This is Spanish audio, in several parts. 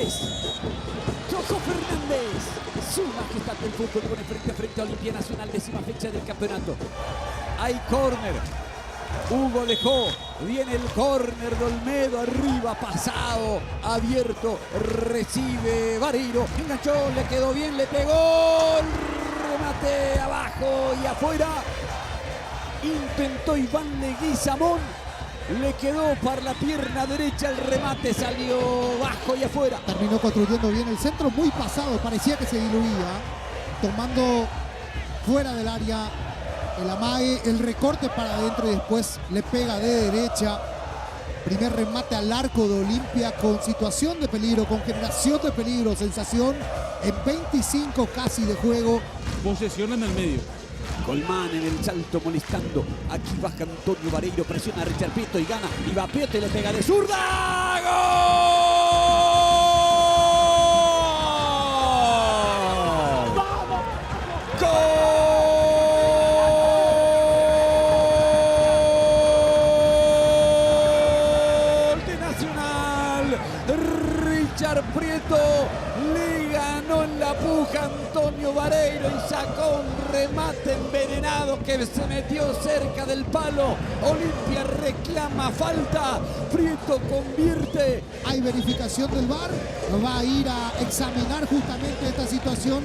Fernández. Tocó Fernández. Su majestad del fútbol pone frente a frente a Olimpia Nacional, 10ª fecha del campeonato. Hay córner. Hugo dejó, viene el córner de Olmedo, arriba, pasado, abierto, recibe Vareiro, enganchó, le quedó bien, le pegó, el remate abajo y afuera. Intentó Iván Leguizamón, le quedó para la pierna derecha, el remate salió bajo y afuera. Terminó construyendo bien el centro, muy pasado, parecía que se diluía, tomando fuera del área el amague, el recorte para adentro y después le pega de derecha. Primer remate al arco de Olimpia con situación de peligro, con generación de peligro, sensación en 25 casi de juego. Posesión en el medio. Colmán en el salto molestando. Aquí baja Antonio Vareiro, presiona a Richard Prieto y gana. Y va Prieto y le pega de zurda. ¡Gol! ¡Gol! Richard Prieto le ganó en la puja a Antonio Vareiro y sacó un remate envenenado que se metió cerca del palo. Olimpia reclama falta. Prieto convierte. Hay verificación del VAR. Va a ir a examinar justamente esta situación.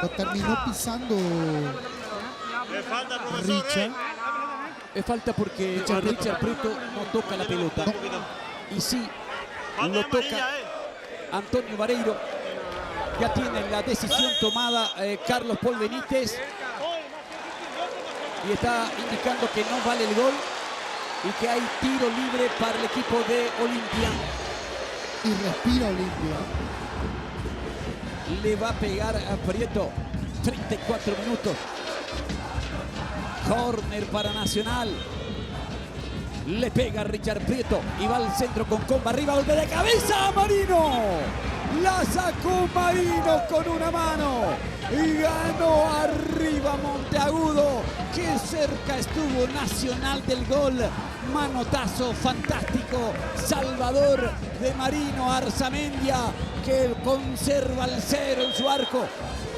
Lo terminó pisando Richard. Es falta porque Richard Prieto no toca la pelota. Y sí, lo toca Antonio Vareiro. Ya tiene la decisión tomada Carlos Paul Benítez. Y está indicando que no vale el gol y que hay tiro libre para el equipo de Olimpia. Y respira Olimpia. Le va a pegar a Prieto. 34 minutos. Córner para Nacional. Le pega Richard Prieto y va al centro con comba arriba, golpe de cabeza, Marino. La sacó Marino con una mano y ganó arriba Monteagudo. Qué cerca estuvo Nacional del gol. Manotazo fantástico. Salvador de Marino Arzamendia, que conserva el 0 en su arco.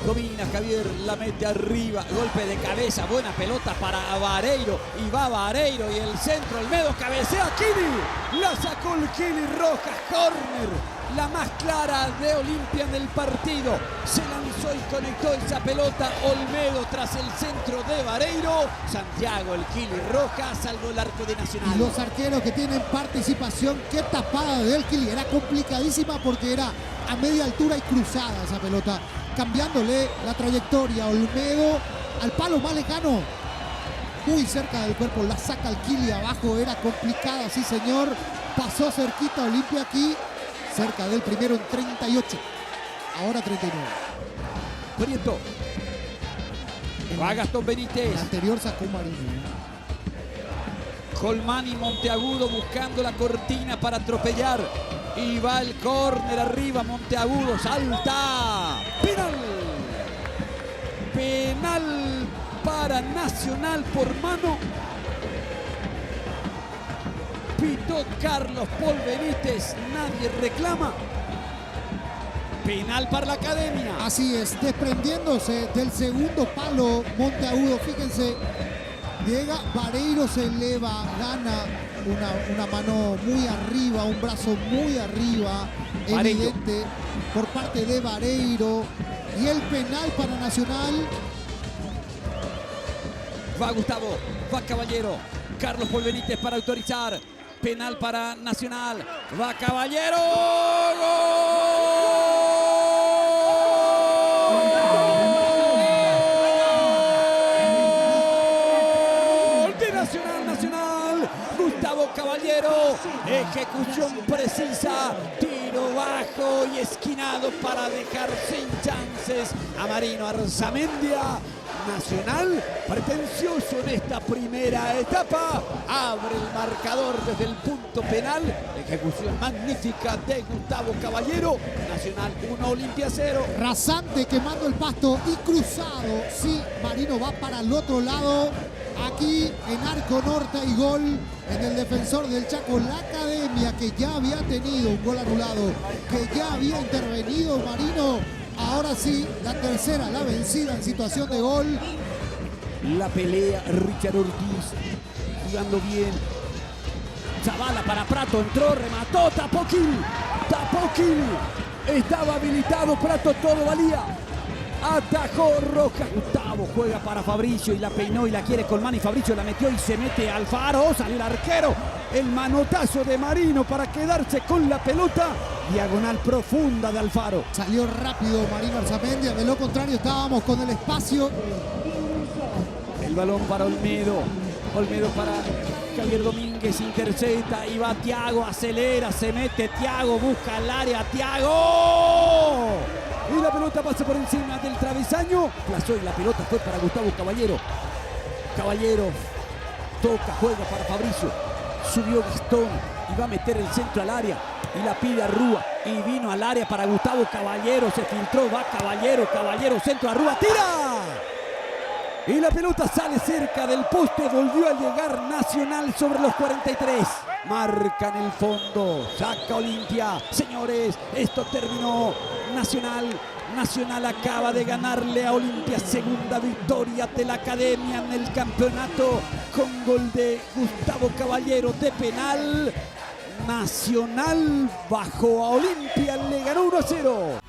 Domina Javier, la mete arriba, golpe de cabeza, buena pelota para Vareiro, y va Vareiro y el centro, Olmedo cabecea, Kili, la sacó el Kili Rojas, córner, la más clara de Olimpia en el partido, se lanzó y conectó esa pelota Olmedo tras el centro de Vareiro, Santiago el Kili Rojas salvó el arco de Nacional. Y los arqueros que tienen participación, qué tapada del Kili, era complicadísima porque era a media altura y cruzada esa pelota, cambiándole la trayectoria. Olmedo al palo más lejano, muy cerca del cuerpo, la saca el Kili abajo, era complicada, sí señor, pasó cerquita Olimpia aquí, cerca del primero en 38, ahora 39. Prieto, va Gastón Benítez. El anterior sacó Marino. Colmán y Monteagudo buscando la cortina para atropellar. Y va el córner arriba, Monteagudo, salta. Penal. Penal para Nacional por mano. Pitó Carlos Paul Benítez, nadie reclama. Penal para la Academia. Así es, desprendiéndose del segundo palo Monteagudo, fíjense. Llega, Vareiro se eleva, gana una mano muy arriba, un brazo muy arriba, Vareiro. evidente por parte de Vareiro. Y el penal para Nacional. Va Gustavo, va Caballero, Carlos Paul Benítez para autorizar. Penal para Nacional, va Caballero. ¡Gol de Nacional! Gustavo Caballero, ejecución precisa, tiro bajo y esquinado para dejar sin chances a Marino Arzamendia. Nacional, pretencioso en esta primera etapa, abre el marcador desde el punto penal, ejecución magnífica de Gustavo Caballero. Nacional 1, Olimpia 0. Rasante quemando el pasto y cruzado, sí, Marino va para el otro lado, aquí en arco norte y gol en el defensor del Chaco, la Academia. academia, que ya había tenido un gol anulado, que ya había intervenido Marino. Ahora sí, la tercera, la vencida en situación de gol. La pelea, Richard Ortiz jugando bien. Zavala para Prato, entró, remató, tapó Kill. Estaba habilitado Prato, todo valía. Atajó Rojas. Gustavo juega para Fabricio y la peinó y la quiere Colmán y Fabricio la metió y se mete Alfaro. Salió el arquero. El manotazo de Marino para quedarse con la pelota. Diagonal profunda de Alfaro. Salió rápido Marino Arzamendi. De lo contrario estábamos con el espacio. El balón para Olmedo. Olmedo para Javier Domínguez, intercepta y va Thiago, acelera, se mete Thiago, busca el área, Thiago. Y la pelota pasa por encima del travesaño. Plazó y la pelota fue para Gustavo Caballero. Caballero toca, juega para Fabricio. Subió Gastón y va a meter el centro al área. Y la pide a Rúa. Y vino al área para Gustavo Caballero. Se filtró, va Caballero, centro a Rúa, tira. Y la pelota sale cerca del poste, volvió a llegar Nacional sobre los 43. Marca en el fondo, saca Olimpia. Señores, esto terminó. Nacional acaba de ganarle a Olimpia, segunda victoria de la academia en el campeonato con gol de Gustavo Caballero de penal. Nacional bajó a Olimpia, le ganó 1-0.